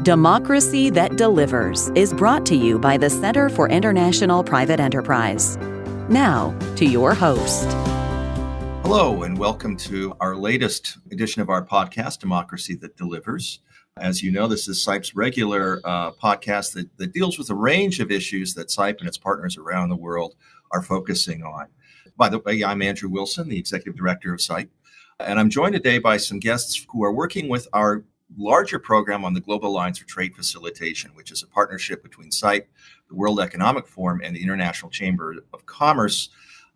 Democracy That Delivers is brought to you by the Center for International Private Enterprise. Now, to your host. Hello, and welcome to our latest edition of our podcast, Democracy That Delivers. As you know, this is CIPE's regular podcast that deals with a range of issues that CIPE and its partners around the world are focusing on. By the way, I'm Andrew Wilson, the Executive Director of CIPE, and I'm joined today by some guests who are working with our larger program on the Global Alliance for Trade Facilitation, which is a partnership between CIPE, the World Economic Forum, and the International Chamber of Commerce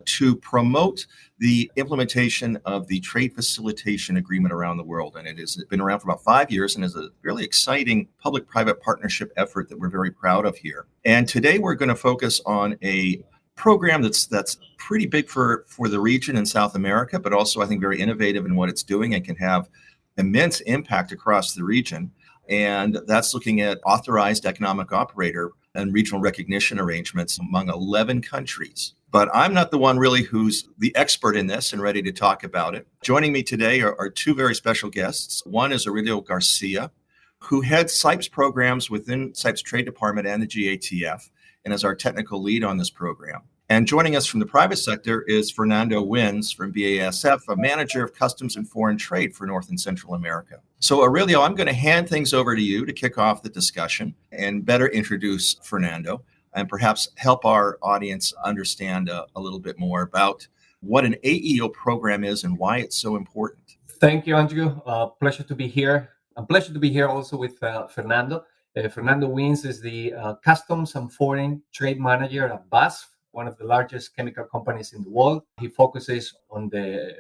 to promote the implementation of the trade facilitation agreement around the world. And it has been around for about 5 years and is a really exciting public-private partnership effort that we're very proud of here. And today we're going to focus on a program that's pretty big for the region in South America, but also I think very innovative in what it's doing and can have immense impact across the region. And that's looking at authorized economic operator and regional recognition arrangements among 11 countries. But I'm not the one really who's the expert in this and ready to talk about it. Joining me today are two very special guests. One is Aurelio Garcia, who heads CIPE's programs within CIPE's Trade Department and the GATF, and is our technical lead on this program. And joining us from the private sector is Fernando Wins from BASF, a manager of customs and foreign trade for North and Central America. So Aurelio, I'm going to hand things over to you to kick off the discussion and better introduce Fernando and perhaps help our audience understand a little bit more about what an AEO program is and why it's so important. Thank you, Andrew. Pleasure to be here. A pleasure to be here also with Fernando. Fernando Wins is the Customs and Foreign Trade Manager at BASF, one of the largest chemical companies in the world. He focuses on the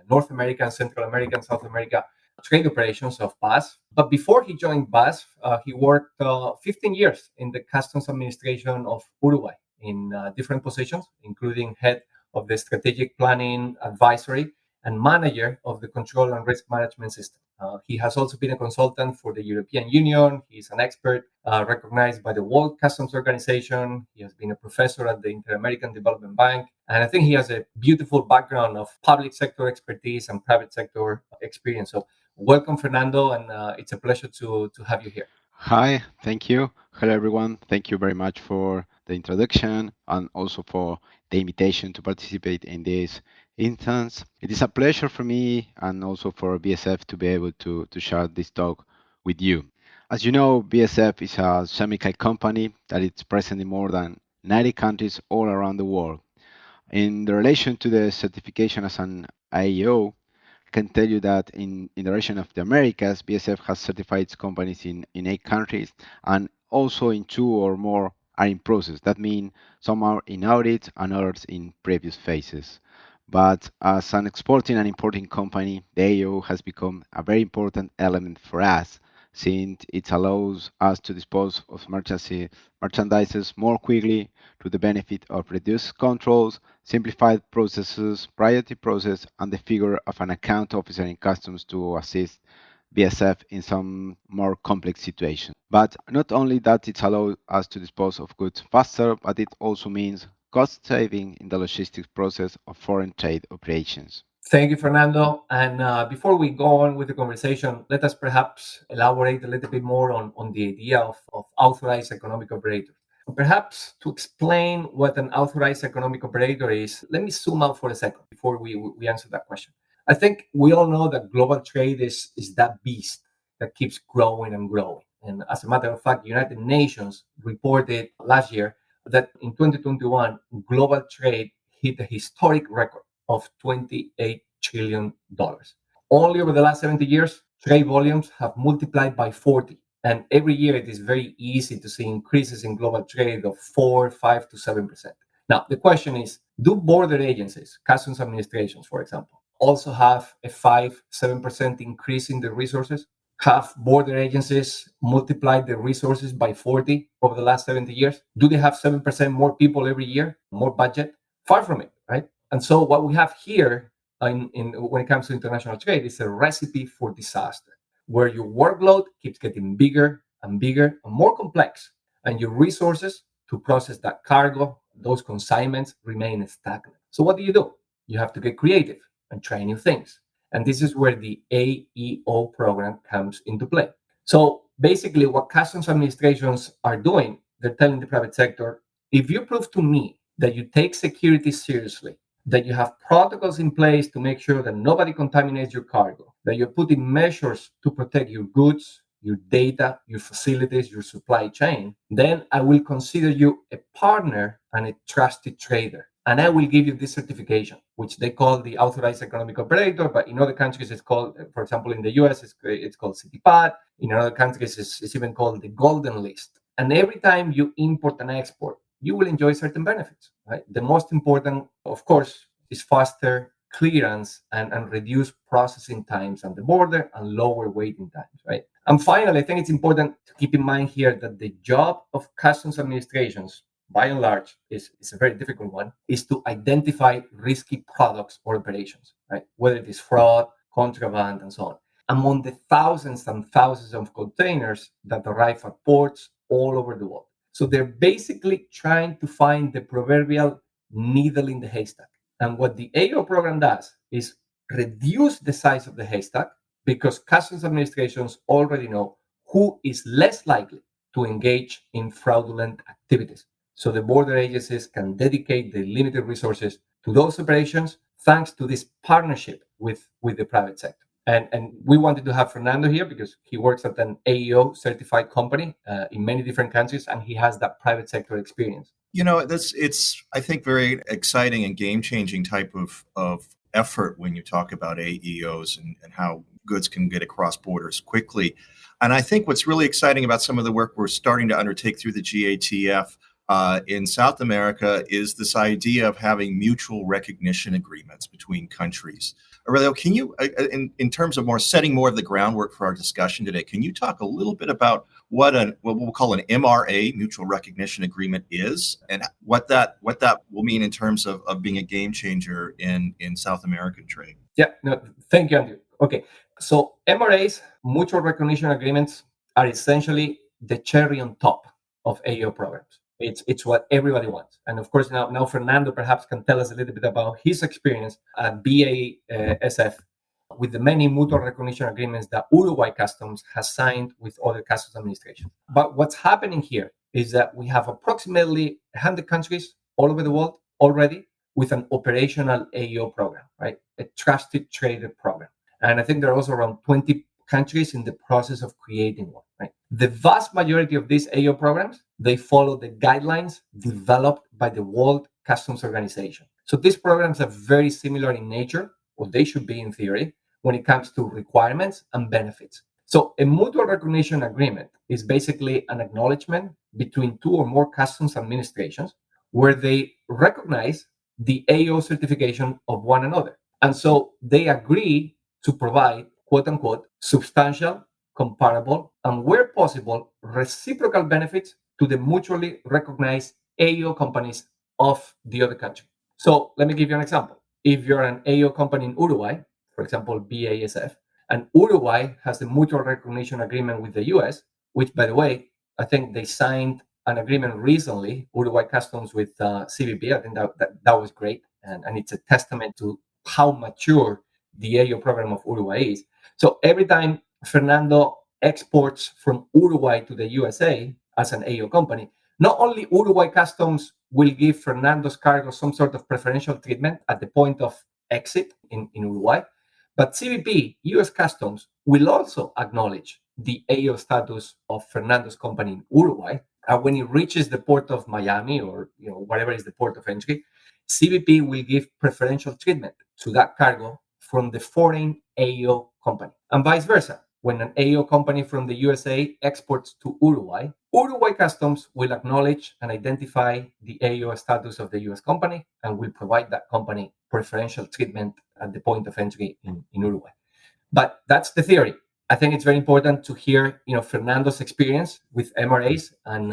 North America and Central America and South America trade operations of BASF. But before he joined BASF, he worked 15 years in the Customs Administration of Uruguay in different positions, including head of the Strategic Planning Advisory and manager of the Control and Risk Management System. He has also been a consultant for the European Union. He's an expert recognized by the World Customs Organization. He has been a professor at the Inter-American Development Bank. And I think he has a beautiful background of public sector expertise and private sector experience. So welcome, Fernando, and it's a pleasure to have you here. Hi, thank you. Hello, everyone. Thank you very much for the introduction and also for the invitation to participate in this instance. It is a pleasure for me and also for BASF to be able to share this talk with you. As you know, BASF is a chemical company that is present in more than 90 countries all around the world. In the relation to the certification as an AEO, I can tell you that in the region of the Americas, BASF has certified its companies in 8 countries and also in 2 or more are in process. That means some are in audit and others in previous phases. But as an exporting and importing company, the AEO has become a very important element for us since it allows us to dispose of merchandises more quickly to the benefit of reduced controls, simplified processes, priority process, and the figure of an account officer in customs to assist BASF in some more complex situations. But not only that it allows us to dispose of goods faster, but it also means cost saving in the logistics process of foreign trade operations. Thank you, Fernando. And before we go on with the conversation, let us perhaps elaborate a little bit more on the idea of authorized economic operator. Perhaps to explain what an authorized economic operator is, let me zoom out for a second before we answer that question. I think we all know that global trade is that beast that keeps growing and growing. And as a matter of fact, the United Nations reported last year that in 2021, global trade hit a historic record of $28 trillion. Only over the last 70 years, trade volumes have multiplied by 40. And every year, it is very easy to see increases in global trade of 4, 5 to 7%. Now, the question is, do border agencies, customs administrations, for example, also have a 5, 7% increase in their resources? Have border agencies multiplied their resources by 40 over the last 70 years? Do they have 7% more people every year, more budget? Far from it, right? And so what we have here when it comes to international trade is a recipe for disaster, where your workload keeps getting bigger and bigger and more complex, and your resources to process that cargo, those consignments, remain stagnant. So what do? You have to get creative and try new things. And this is where the AEO program comes into play. So basically what customs administrations are doing, they're telling the private sector, if you prove to me that you take security seriously, that you have protocols in place to make sure that nobody contaminates your cargo, that you're putting measures to protect your goods, your data, your facilities, your supply chain, then I will consider you a partner and a trusted trader. And I will give you this certification, which they call the authorized economic operator, but in other countries it's called, for example, in the US, it's called CTPAT. In other countries, it's even called the golden list. And every time you import and export, you will enjoy certain benefits, right? The most important, of course, is faster clearance and reduce processing times on the border and lower waiting times, right? And finally, I think it's important to keep in mind here that the job of customs administrations, by and large, is a very difficult one, is to identify risky products or operations, right? Whether it is fraud, contraband, and so on, among the thousands and thousands of containers that arrive at ports all over the world. So they're basically trying to find the proverbial needle in the haystack. And what the AEO program does is reduce the size of the haystack because customs administrations already know who is less likely to engage in fraudulent activities. So the border agencies can dedicate their limited resources to those operations thanks to this partnership with the private sector. And we wanted to have Fernando here because he works at an AEO certified company in many different countries, and he has that private sector experience. It's I think very exciting and game-changing type of effort when you talk about AEOs and how goods can get across borders quickly. And I think what's really exciting about some of the work we're starting to undertake through the GATF in South America is this idea of having mutual recognition agreements between countries. Aurelio, can you, in terms of setting more of the groundwork for our discussion today, can you talk a little bit about what we'll call an MRA, mutual recognition agreement, is, and what that will mean in terms of being a game changer in South American trade? Yeah, no, thank you, Andrew. Okay, so MRAs, mutual recognition agreements, are essentially the cherry on top of AEO programs. It's what everybody wants. And of course, now Fernando perhaps can tell us a little bit about his experience at BASF with the many mutual recognition agreements that Uruguay Customs has signed with other customs administrations. But what's happening here is that we have approximately 100 countries all over the world already with an operational AEO program, right? A trusted trader program. And I think there are also around 20 countries in the process of creating one, right? The vast majority of these AEO programs, they follow the guidelines developed by the World Customs Organization. So these programs are very similar in nature, or they should be in theory, when it comes to requirements and benefits. So a mutual recognition agreement is basically an acknowledgement between two or more customs administrations where they recognize the AEO certification of one another. And so they agree to provide, quote unquote, substantial, comparable, and where possible, reciprocal benefits to the mutually recognized AEO companies of the other country. So let me give you an example. If you're an AEO company in Uruguay, for example, BASF, and Uruguay has a mutual recognition agreement with the US, which, by the way, I think they signed an agreement recently, Uruguay Customs with CBP. I think that was great. And it's a testament to how mature the AEO program of Uruguay is. So every time Fernando exports from Uruguay to the USA as an AEO company, not only Uruguay Customs will give Fernando's cargo some sort of preferential treatment at the point of exit in Uruguay, but CBP, US Customs, will also acknowledge the AEO status of Fernando's company in Uruguay. And when it reaches the port of Miami or whatever is the port of entry, CBP will give preferential treatment to that cargo from the foreign AEO company, and vice versa. When an AEO company from the USA exports to Uruguay, Uruguay Customs will acknowledge and identify the AEO status of the US company and will provide that company preferential treatment at the point of entry in Uruguay. But that's the theory. I think it's very important to hear, Fernando's experience with MRAs. And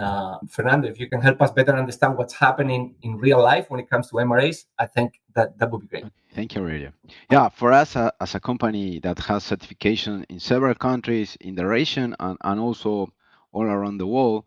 Fernando, if you can help us better understand what's happening in real life when it comes to MRAs, I think that would be great. Thank you, Aurelio. Yeah, for us as a company that has certification in several countries in the region and also all around the world,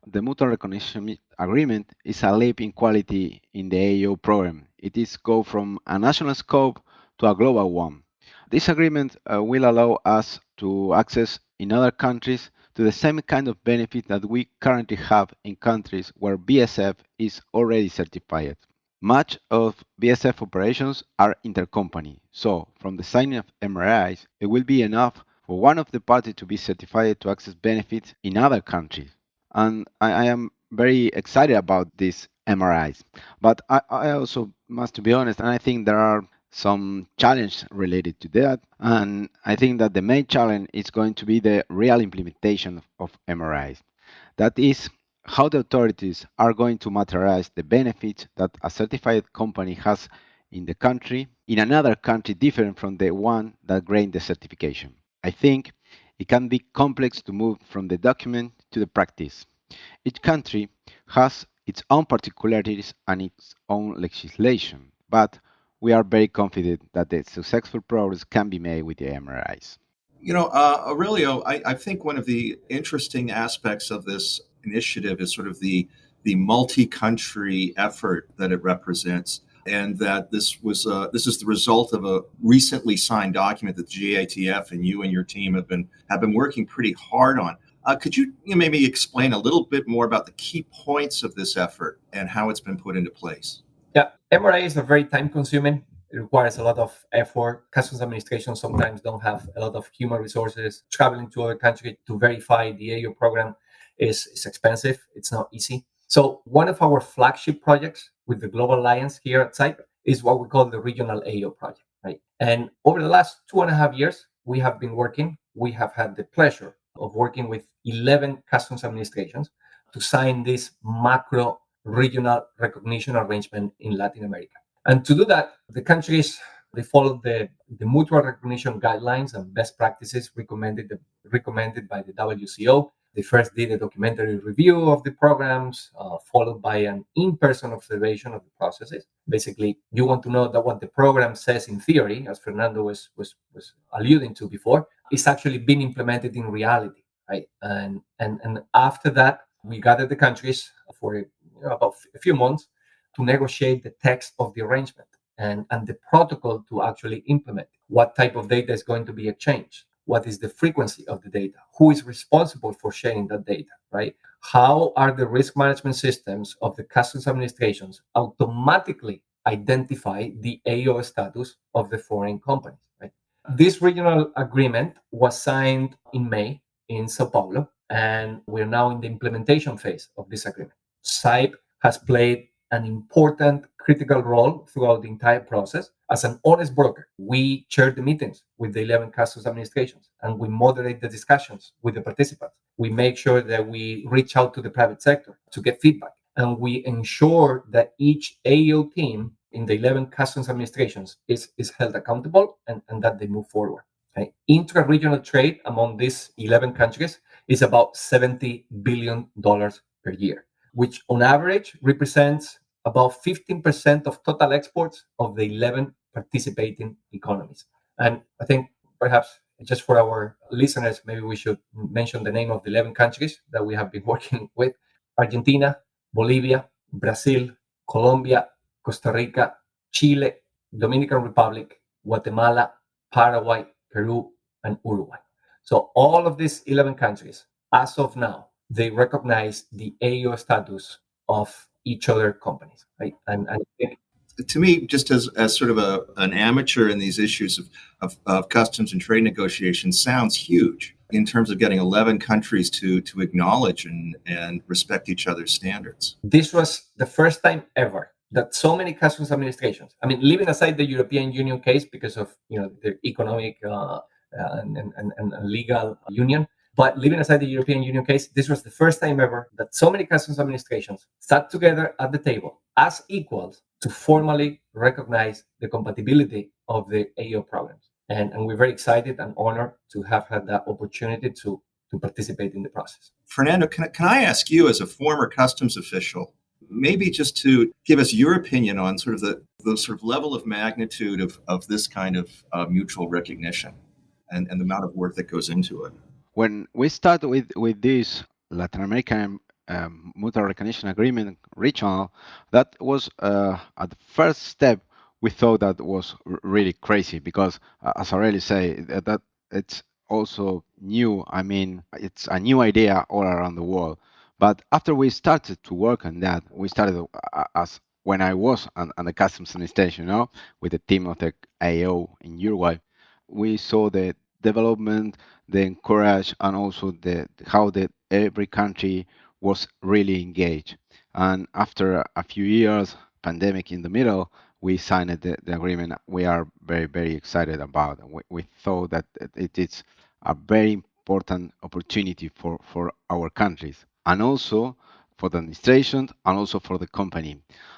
the mutual recognition agreement is a leap in quality in the AEO program. It is go from a national scope to a global one. This agreement will allow us to access in other countries to the same kind of benefit that we currently have in countries where BSF is already certified. Much of BSF operations are intercompany, so from the signing of MRIs, it will be enough for one of the parties to be certified to access benefits in other countries. And I am very excited about these MRIs. But I also must be honest, and I think there are some challenges related to that. And I think that the main challenge is going to be the real implementation of MRIs. That is how the authorities are going to materialize the benefits that a certified company has in the country in another country different from the one that granted the certification. I think it can be complex to move from the document to the practice. Each country has its own particularities and its own legislation, but we are very confident that the successful progress can be made with the MRIs. Aurelio, I think one of the interesting aspects of this initiative is sort of the multi-country effort that it represents, and that this is the result of a recently signed document that the GATF and you and your team have been working pretty hard on. Could you maybe explain a little bit more about the key points of this effort and how it's been put into place? Yeah, MRIs are very time consuming. It requires a lot of effort. Customs administration sometimes don't have a lot of human resources. Traveling to other countries to verify the AEO program is expensive. It's not easy. So one of our flagship projects with the Global Alliance here at SIPE is what we call the Regional AEO project, right? And over the last 2.5 years, we have been working. We have had the pleasure of working with 11 customs administrations to sign this macro regional recognition arrangement in Latin America. And to do that, the countries, they followed the mutual recognition guidelines and best practices recommended by the WCO. They first did a documentary review of the programs, followed by an in-person observation of the processes. Basically, you want to know that what the program says in theory, as Fernando was alluding to before, is actually being implemented in reality, right? And after that, we gathered the countries for about a few months to negotiate the text of the arrangement and the protocol to actually implement it. What type of data is going to be exchanged? What is the frequency of the data? Who is responsible for sharing that data, right? How are the risk management systems of the customs administrations automatically identify the AO status of the foreign companies, right? This regional agreement was signed in May in Sao Paulo, and we're now in the implementation phase of this agreement. SIPE has played an important critical role throughout the entire process. As an honest broker, we chair the meetings with the 11 customs administrations and we moderate the discussions with the participants. We make sure that we reach out to the private sector to get feedback, and we ensure that each AEO team in the 11 customs administrations is held accountable and that they move forward. Okay? Intra-regional trade among these 11 countries is about $70 billion per year, which on average represents about 15% of total exports of the 11 participating economies. And I think perhaps just for our listeners, maybe we should mention the name of the 11 countries that we have been working with: Argentina, Bolivia, Brazil, Colombia, Costa Rica, Chile, Dominican Republic, Guatemala, Paraguay, Peru, and Uruguay. So all of these 11 countries, as of now, they recognize the AEO status of each other companies, right? And I think, to me, just as sort of an amateur in these issues of customs and trade negotiations, sounds huge in terms of getting 11 countries to acknowledge and respect each other's standards. This was the first time ever that so many customs administrations, I mean, leaving aside the European Union case because of the economic and legal union, but leaving aside the European Union case, this was the first time ever that so many customs administrations sat together at the table as equals to formally recognize the compatibility of the AEO programs. And we're very excited and honored to have had that opportunity to participate in the process. Fernando, can I ask you, as a former customs official, maybe just to give us your opinion on sort of the sort of level of magnitude of this kind of mutual recognition and the amount of work that goes into it? When we start with this Latin American mutual recognition agreement regional, that was at the first step. We thought that was really crazy because, as Aurelio say, that it's also new. I mean, it's a new idea all around the world. But after we started to work on that, we started as when I was on the customs administration, with the team of the AEO in Uruguay. We saw the development, the encourage, and also the how the every country was really engaged. And after a few years, pandemic in the middle, we signed the agreement. We are very, very excited about. We thought that it is a very important opportunity for our countries and also for the administration and also for the company.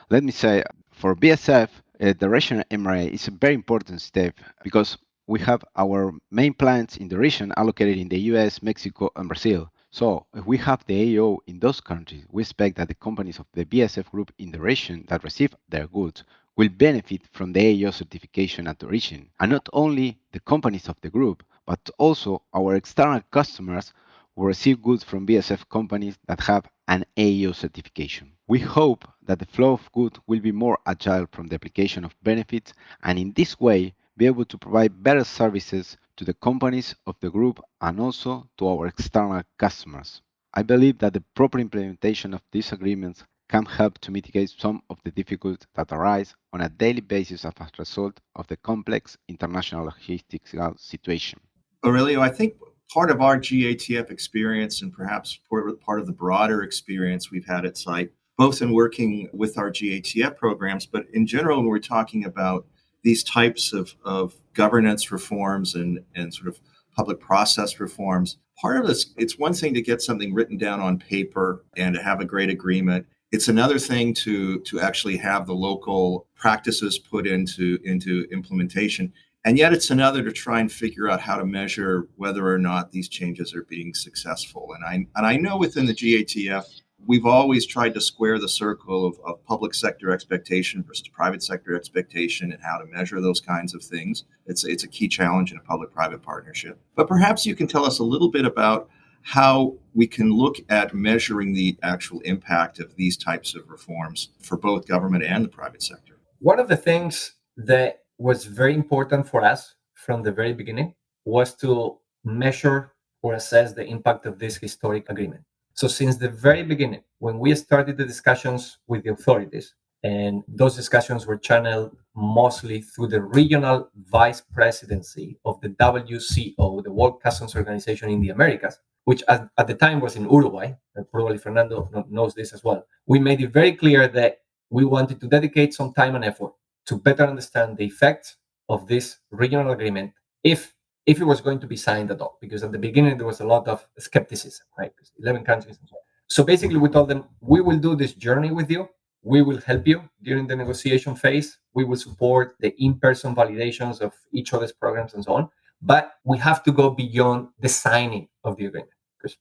Let me say, for BSF, the regional MRA is a very important step because we have our main plants in the region allocated in the US, Mexico, and Brazil. So if we have the AEO in those countries, we expect that the companies of the BSF group in the region that receive their goods will benefit from the AEO certification at origin. And not only the companies of the group, but also our external customers will receive goods from BSF companies that have an AEO certification. We hope that the flow of goods will be more agile from the application of benefits and in this way be able to provide better services to the companies of the group and also to our external customers. I believe that the proper implementation of these agreements can help to mitigate some of the difficulties that arise on a daily basis as a result of the complex international logistical situation. Aurelio, I think part of our GATF experience and perhaps part of the broader experience we've had at site, both in working with our GATF programs, but in general, when we're talking about these types of governance reforms and sort of public process reforms, part of this, it's one thing to get something written down on paper and to have a great agreement. It's another thing to actually have the local practices put into implementation. And yet it's another to try and figure out how to measure whether or not these changes are being successful. And I know within the GATF, we've always tried to square the circle of public sector expectation versus private sector expectation and how to measure those kinds of things. It's a key challenge in a public-private partnership. But perhaps you can tell us a little bit about how we can look at measuring the actual impact of these types of reforms for both government and the private sector. One of the things that was very important for us from the very beginning was to measure or assess the impact of this historic agreement. So since the very beginning, when we started the discussions with the authorities, and those discussions were channeled mostly through the regional vice presidency of the WCO, the World Customs Organization in the Americas, which at the time was in Uruguay, and probably Fernando knows this as well. We made it very clear that we wanted to dedicate some time and effort to better understand the effects of this regional agreement if it was going to be signed at all, because at the beginning there was a lot of skepticism, right? 11 countries and so on. So basically we told them, we will do this journey with you. We will help you during the negotiation phase. We will support the in-person validations of each other's programs and so on. But we have to go beyond the signing of the agreement. Because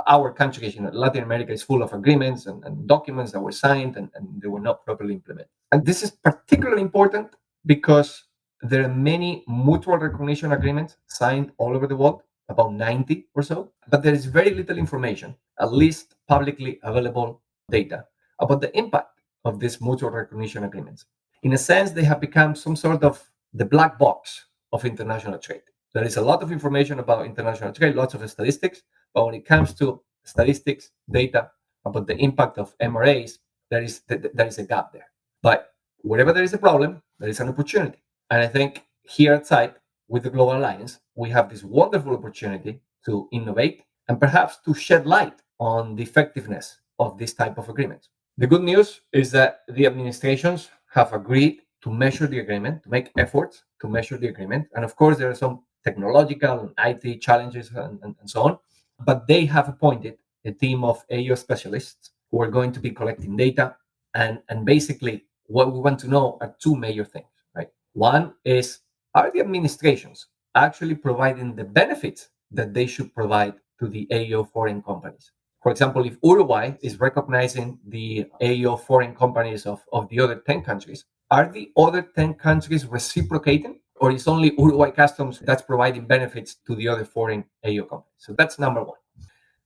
our country, Latin America is full of agreements and documents that were signed and they were not properly implemented. And this is particularly important because there are many mutual recognition agreements signed all over the world, about 90 or so, but there is very little information, at least publicly available data, about the impact of these mutual recognition agreements. In a sense, they have become some sort of the black box of international trade. There is a lot of information about international trade, lots of statistics, but when it comes to statistics, data about the impact of MRAs, there is a gap there. But wherever there is a problem, there is an opportunity. And I think here at SITE, with the Global Alliance, we have this wonderful opportunity to innovate and perhaps to shed light on the effectiveness of this type of agreements. The good news is that the administrations have agreed to measure the agreement, to make efforts to measure the agreement. And of course, there are some technological and IT challenges and so on, but they have appointed a team of AEO specialists who are going to be collecting data. And basically, what we want to know are two major things, right? One is, are the administrations actually providing the benefits that they should provide to the AEO foreign companies? For example, if Uruguay is recognizing the AEO foreign companies of the other 10 countries, are the other 10 countries reciprocating? Or is only Uruguay Customs that's providing benefits to the other foreign AEO companies? So that's number one.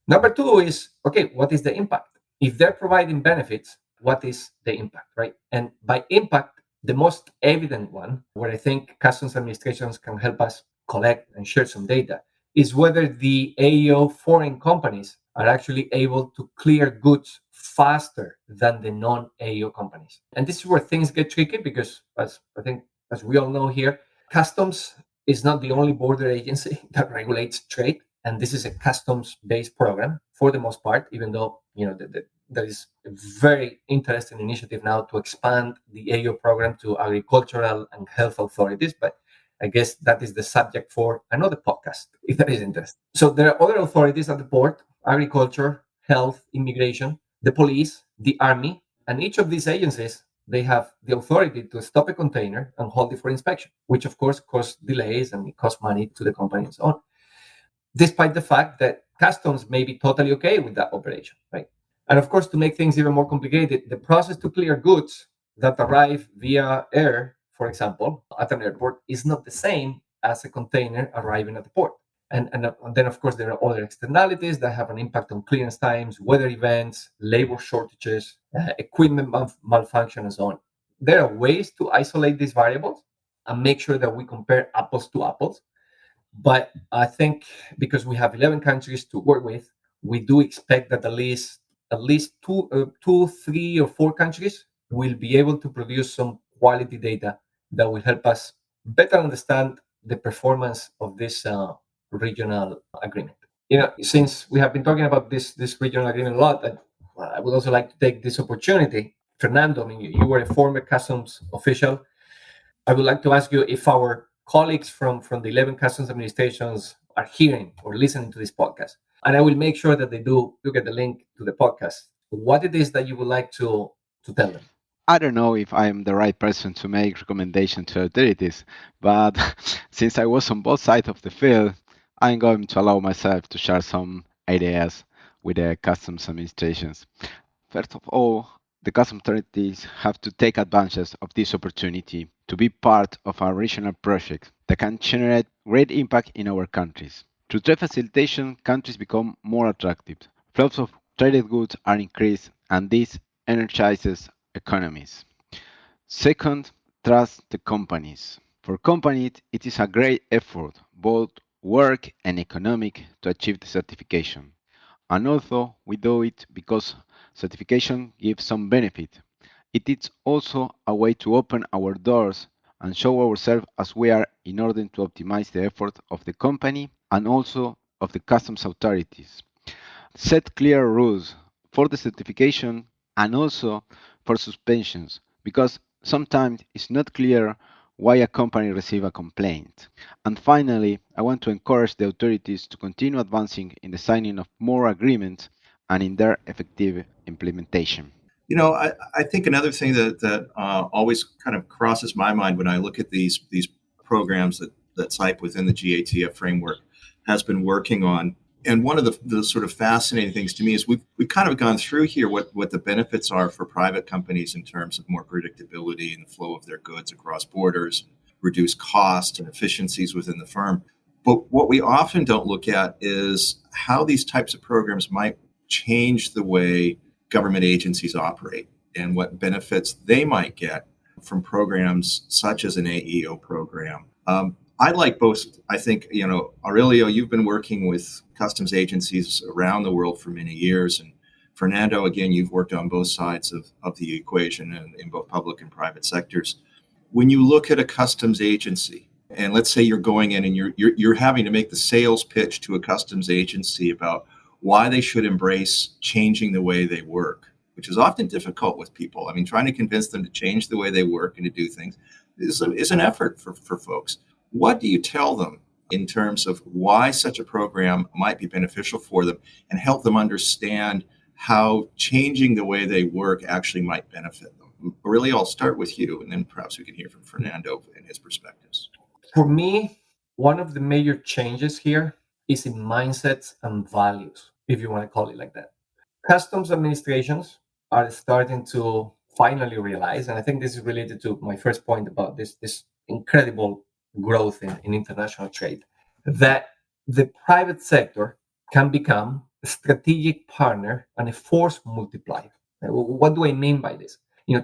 Number two is, okay, what is the impact? If they're providing benefits, what is the impact, right? And by impact, the most evident one, where I think customs administrations can help us collect and share some data, is whether the AEO foreign companies are actually able to clear goods faster than the non-AEO companies. And this is where things get tricky because, as we all know here, customs is not the only border agency that regulates trade. And this is a customs-based program for the most part, even though there is a very interesting initiative now to expand the AEO program to agricultural and health authorities. But I guess that is the subject for another podcast, if there is interest. So there are other authorities at the port: agriculture, health, immigration, the police, the army, and each of these agencies, they have the authority to stop a container and hold it for inspection, which of course causes delays and it costs money to the company and so on, despite the fact that customs may be totally okay with that operation, right? And of course, to make things even more complicated, the process to clear goods that arrive via air, for example, at an airport is not the same as a container arriving at the port. And then, of course, there are other externalities that have an impact on clearance times, weather events, labor shortages, equipment malfunction, and so on. There are ways to isolate these variables and make sure that we compare apples to apples. But I think because we have 11 countries to work with, we do expect that at least two, 3, or 4 countries will be able to produce some quality data that will help us better understand the performance of this regional agreement. Since we have been talking about this regional agreement a lot, I would also like to take this opportunity. Fernando, I mean, you were a former customs official. I would like to ask you if our colleagues from the 11 customs administrations are hearing or listening to this podcast. And I will make sure that they do get the link to the podcast. What it is that you would like to tell them? I don't know if I am the right person to make recommendations to authorities, but since I was on both sides of the field, I'm going to allow myself to share some ideas with the customs administrations. First of all, the customs authorities have to take advantage of this opportunity to be part of a regional project that can generate great impact in our countries. Through trade facilitation, countries become more attractive. Flows of traded goods are increased, and this energizes economies. Second, trust the companies. For companies, it is a great effort, both work and economic, to achieve the certification. And also, we do it because certification gives some benefit. It is also a way to open our doors and show ourselves as we are in order to optimize the effort of the company and also of the customs authorities. Set clear rules for the certification and also for suspensions because sometimes it's not clear why a company receives a complaint. And finally, I want to encourage the authorities to continue advancing in the signing of more agreements and in their effective implementation. I think another thing that always kind of crosses my mind when I look at these programs that SIPE within the GATF framework has been working on. And one of the sort of fascinating things to me is we've kind of gone through here what the benefits are for private companies in terms of more predictability in the flow of their goods across borders, reduce costs and efficiencies within the firm. But what we often don't look at is how these types of programs might change the way government agencies operate and what benefits they might get from programs such as an AEO program. I like both. I think, Aurelio, you've been working with customs agencies around the world for many years. And Fernando, again, you've worked on both sides of the equation in both public and private sectors. When you look at a customs agency, and let's say you're going in and you're having to make the sales pitch to a customs agency about why they should embrace changing the way they work, which is often difficult with people. I mean, trying to convince them to change the way they work and to do things is an effort for folks. What do you tell them in terms of why such a program might be beneficial for them and help them understand how changing the way they work actually might benefit them? Really, I'll start with you, and then perhaps we can hear from Fernando and his perspectives. For me, one of the major changes here is in mindsets and values, if you want to call it like that. Customs administrations are starting to finally realize, and I think this is related to my first point about this incredible growth in international trade, that the private sector can become a strategic partner and a force multiplier. What do I mean by this?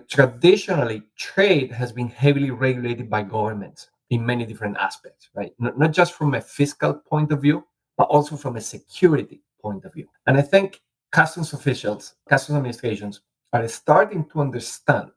Traditionally, trade has been heavily regulated by governments in many different aspects, right? Not just from a fiscal point of view, but also from a security point of view. And I think customs officials, customs administrations are starting to understand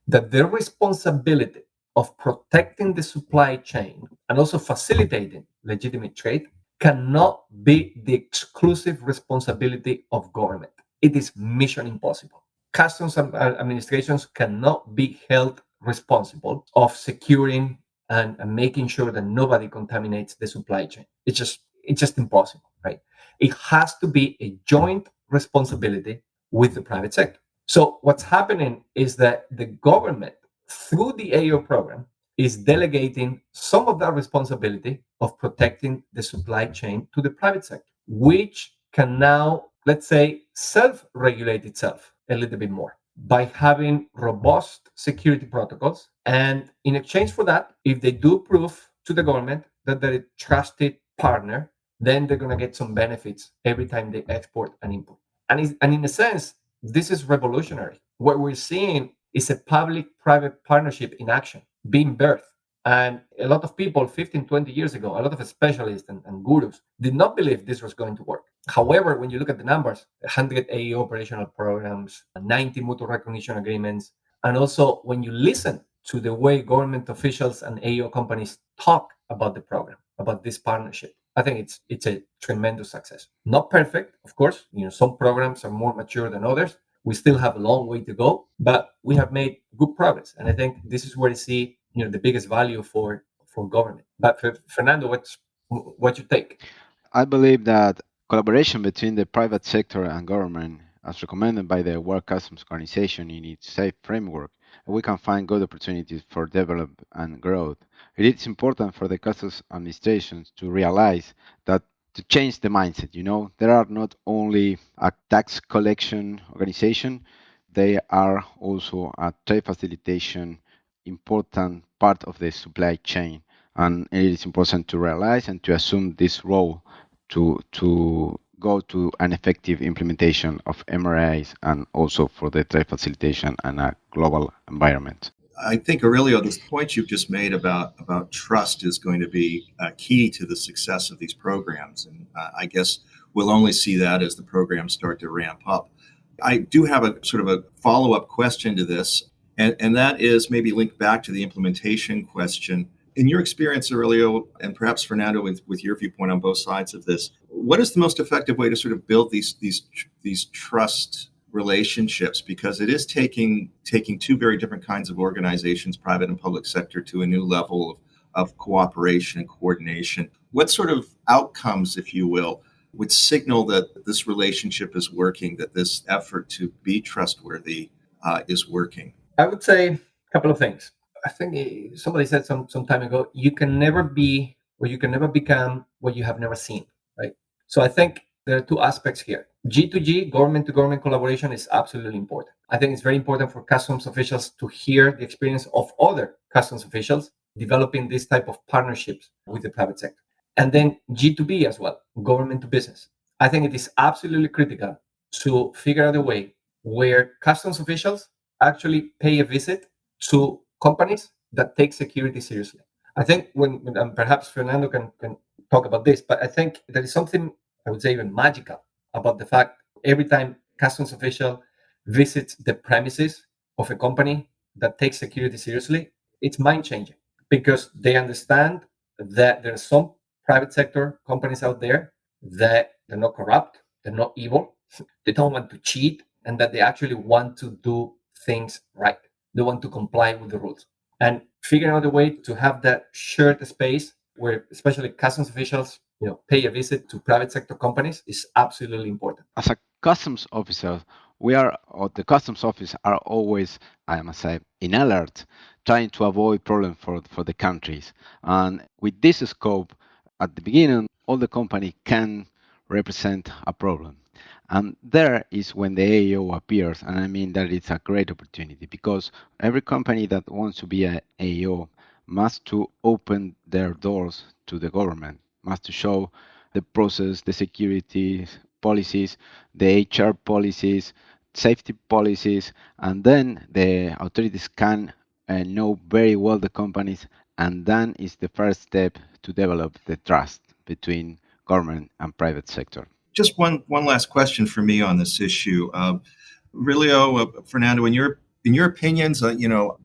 that their responsibility of protecting the supply chain and also facilitating legitimate trade cannot be the exclusive responsibility of government. It is mission impossible. Customs administrations cannot be held responsible of securing and making sure that nobody contaminates the supply chain. It's just impossible, right? It has to be a joint responsibility with the private sector. So what's happening is that the government, through the AEO program, is delegating some of that responsibility of protecting the supply chain to the private sector, which can now, let's say, self-regulate itself a little bit more by having robust security protocols. And in exchange for that, if they do prove to the government that they're a trusted partner, then they're going to get some benefits every time they export and import. And in a sense, this is revolutionary. What we're seeing is a public-private partnership in action being birthed. And a lot of people 15, 20 years ago, a lot of specialists and gurus did not believe this was going to work. However, when you look at the numbers, 100 AEO operational programs, 90 mutual recognition agreements, and also when you listen to the way government officials and AEO companies talk about the program, about this partnership, I think it's a tremendous success. Not perfect, of course. Some programs are more mature than others. We still have a long way to go, but we have made good progress. And I think this is where I see the biggest value for government. But Fernando, what's your take? I believe that collaboration between the private sector and government, as recommended by the World Customs Organization in its SAFE framework, we can find good opportunities for development and growth. It is important for the customs administrations to realize that to change the mindset, there are not only a tax collection organization, they are also a trade facilitation important part of the supply chain. And it is important to realize and to assume this role to go to an effective implementation of MRAs and also for the trade facilitation and a global environment. I think, Aurelio, this point you've just made about trust is going to be key to the success of these programs. And I guess we'll only see that as the programs start to ramp up. I do have a sort of a follow-up question to this, and that is maybe linked back to the implementation question. In your experience, Aurelio, and perhaps Fernando, with your viewpoint on both sides of this, what is the most effective way to sort of build these trust relationships? Because it is taking two very different kinds of organizations, private and public sector, to a new level of cooperation and coordination. What sort of outcomes, if you will, would signal that this relationship is working, that this effort to be trustworthy is working? I would say a couple of things. I think somebody said some time ago, you can never be or you can never become what you have never seen, right? So I think there are two aspects here. G2G, government to government collaboration, is absolutely important. I think it's very important for customs officials to hear the experience of other customs officials developing this type of partnerships with the private sector. And then G2B as well, government to business. I think it is absolutely critical to figure out a way where customs officials actually pay a visit to companies that take security seriously. I think and perhaps Fernando can talk about this, but I think there is something, I would say, even magical about the fact every time customs official visits the premises of a company that takes security seriously, it's mind-changing because they understand that there are some private sector companies out there that they're not corrupt, they're not evil, they don't want to cheat, and that they actually want to do things right. They want to comply with the rules. And figuring out a way to have that shared space where especially customs officials pay a visit to private sector companies is absolutely important. As a customs officer, or the customs office are always, I must say, in alert, trying to avoid problems for the countries. And with this scope, at the beginning, all the company can represent a problem. And there is when the AEO appears, and I mean that it's a great opportunity because every company that wants to be an AEO must to open their doors to the government, must to show the process, the security policies, the HR policies, safety policies, and then the authorities can know very well the companies, and then is the first step to develop the trust between government and private sector. Just one last question for me on this issue. Aurelio, Fernando, in your opinions,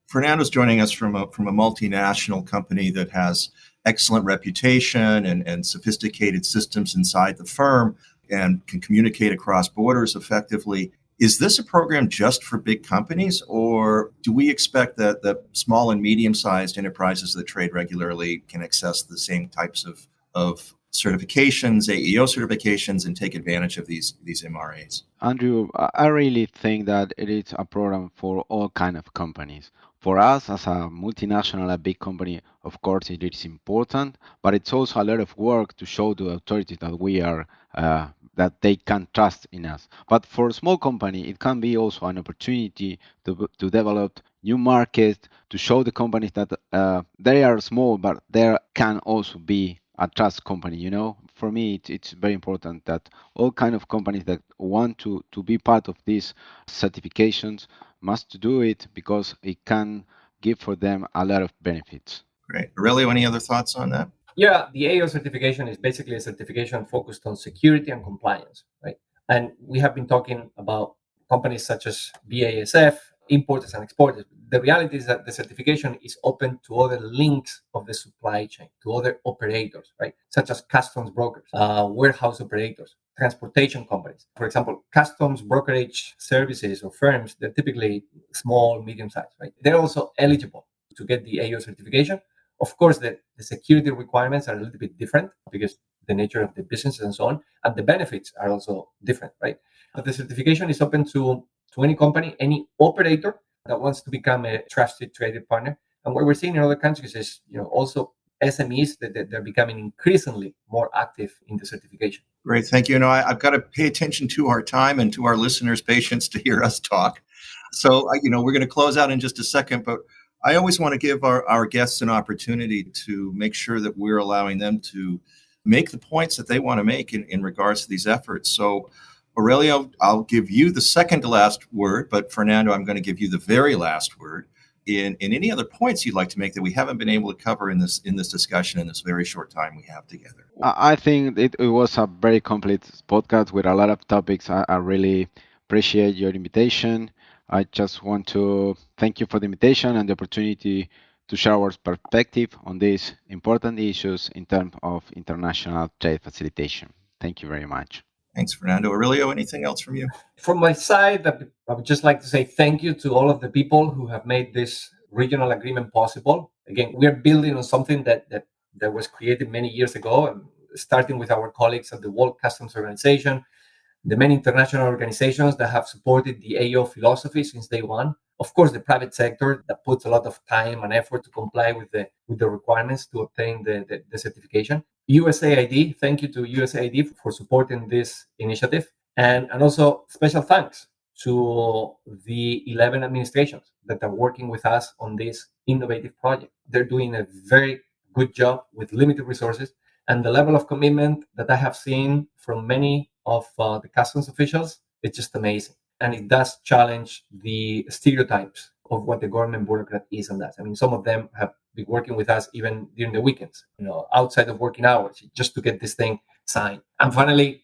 Fernando's joining us from a multinational company that has excellent reputation and sophisticated systems inside the firm and can communicate across borders effectively. Is this a program just for big companies, or do we expect that the small and medium-sized enterprises that trade regularly can access the same types of certifications, AEO certifications, and take advantage of these MRAs? Andrew, I really think that it is a program for all kind of companies. For us as a multinational, a big company, of course, it is important, but it's also a lot of work to show the authorities that we are that they can trust in us. But for a small company, it can be also an opportunity to develop new markets, to show the companies that they are small, but there can also be a trust company. For me, it's very important that all kind of companies that want to be part of these certifications must do it, because it can give for them a lot of benefits. Great. Aurelio, any other thoughts on that? Yeah, the AEO certification is basically a certification focused on security and compliance, right? And we have been talking about companies such as BASF, importers and exporters. The reality is that the certification is open to other links of the supply chain, to other operators, right? Such as customs brokers, warehouse operators, transportation companies. For example, customs brokerage services or firms, they're typically small, medium-sized, right? They're also eligible to get the AEO certification. Of course, the security requirements are a little bit different because the nature of the business and so on, and the benefits are also different, right? But the certification is open to any company, any operator that wants to become a trusted traded partner. And what we're seeing in other countries is, also SMEs that they're becoming increasingly more active in the certification. Great, thank you. I've got to pay attention to our time and to our listeners' patience to hear us talk. So, we're going to close out in just a second, but I always want to give our guests an opportunity to make sure that we're allowing them to make the points that they want to make in regards to these efforts. So, Aurelio, I'll give you the second to last word, but Fernando, I'm going to give you the very last word in any other points you'd like to make that we haven't been able to cover in this discussion in this very short time we have together. I think it was a very complete podcast with a lot of topics. I really appreciate your invitation. I just want to thank you for the invitation and the opportunity to share our perspective on these important issues in terms of international trade facilitation. Thank you very much. Thanks, Fernando. Aurelio, anything else from you? From my side, I would just like to say thank you to all of the people who have made this regional agreement possible. Again, we are building on something that was created many years ago, and starting with our colleagues at the World Customs Organization, the many international organizations that have supported the AEO philosophy since day one. Of course, the private sector that puts a lot of time and effort to comply with the requirements to obtain the certification. USAID, thank you to USAID for supporting this initiative. And also special thanks to the 11 administrations that are working with us on this innovative project. They're doing a very good job with limited resources. And the level of commitment that I have seen from many of the customs officials, it's just amazing. And it does challenge the stereotypes of what the government bureaucrat is on that. I mean, some of them have been working with us even during the weekends, outside of working hours, just to get this thing signed. And finally,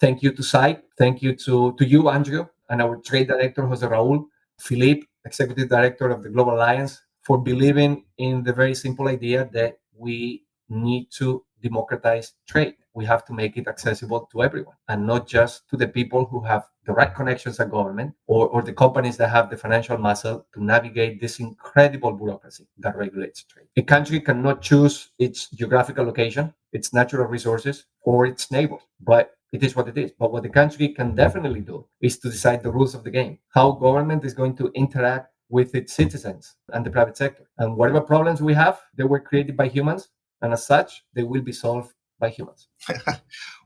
thank you to SITE. Thank you to you, Andrew, and our trade director, Jose Raul, Philippe, executive director of the Global Alliance, for believing in the very simple idea that we need to democratize trade. We have to make it accessible to everyone, and not just to the people who have the right connections at government or the companies that have the financial muscle to navigate this incredible bureaucracy that regulates trade. A country cannot choose its geographical location, its natural resources, or its neighbors, but it is what it is. But what the country can definitely do is to decide the rules of the game, how government is going to interact with its citizens and the private sector. And whatever problems we have, they were created by humans, and as such, they will be solved by humans.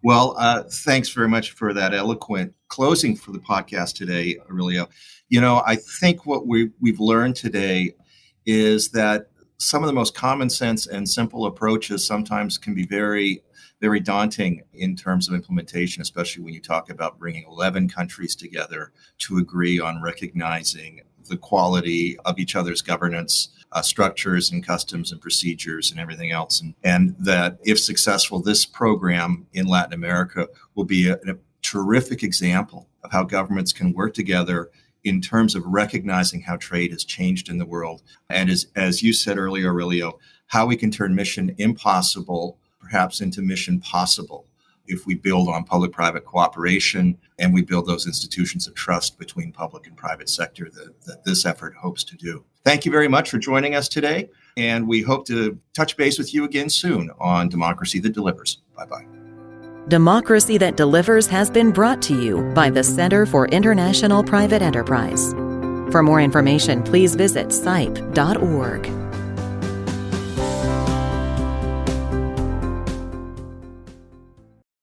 Well, thanks very much for that eloquent closing for the podcast today, Aurelio. I think what we've learned today is that some of the most common sense and simple approaches sometimes can be very, very daunting in terms of implementation, especially when you talk about bringing 11 countries together to agree on recognizing the quality of each other's governance structures and customs and procedures and everything else. And that if successful, this program in Latin America will be a terrific example of how governments can work together in terms of recognizing how trade has changed in the world. And as you said earlier, Aurelio, how we can turn mission impossible perhaps into mission possible if we build on public-private cooperation and we build those institutions of trust between public and private sector that this effort hopes to do. Thank you very much for joining us today, and we hope to touch base with you again soon on Democracy That Delivers. Bye-bye. Democracy That Delivers has been brought to you by the Center for International Private Enterprise. For more information, please visit cipe.org.